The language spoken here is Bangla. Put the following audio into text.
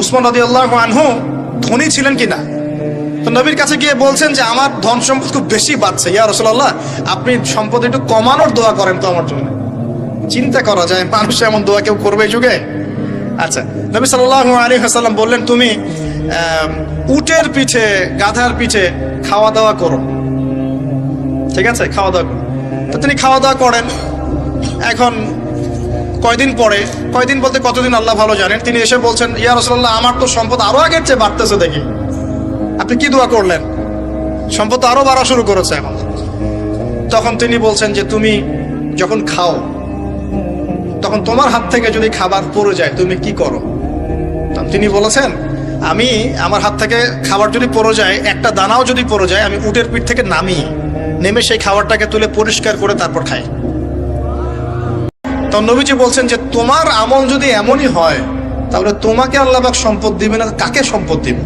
উসমান রাদিয়াল্লাহু আনহু ধনী ছিলেন কিনা? তো নবীর কাছে গিয়ে বলছেন যে আমার ধন সম্পদ খুব বেশি বাড়ছে, ইয়া রাসূলুল্লাহ আপনি সম্পদ একটু কমানোর দোয়া করেন তো আমার জন্য। চিন্তা করা যায় মানুষ এমন দোয়া কেউ করবে এই যুগে? আচ্ছা, নবী সাল্লাল্লাহু আলাইহি ওয়াসাল্লাম বললেন তুমি উটের পিঠে গাধার পিঠে খাওয়া দাওয়া করো, ঠিক আছে, খাওয়া দাওয়া করো। তো তিনি খাওয়া দাওয়া করেন। এখন কয়দিন বলতে কতদিন আল্লাহ ভালো জানেন, তিনি এসে বলছেন ইয়া রাসূলুল্লাহ আমার তো সম্পদ আরো আগের চেয়ে বাড়তেছে, দেখি আপনি কি দোয়া করলেন? সম্পদ আরো বাড়া শুরু করেছে এখন। তখন তিনি বলছেন যে তুমি যখন খাও তখন তোমার হাত থেকে যদি খাবার পড়ে যায় তুমি কি করো? তিনি বলেছেন আমি আমার হাত থেকে খাবার যদি পড়ে যায়, একটা দানাও যদি পড়ে যায়, আমি উটের পিঠ থেকে নেমে সেই খাবারটাকে তুলে পরিষ্কার করে তারপর খাই। তখন নবীজি বলছেন যে তোমার আমল যদি এমনই হয় তাহলে তোমাকে আল্লাহ পাক সম্পদ দিবে না, কাকে সম্পদ দিবে?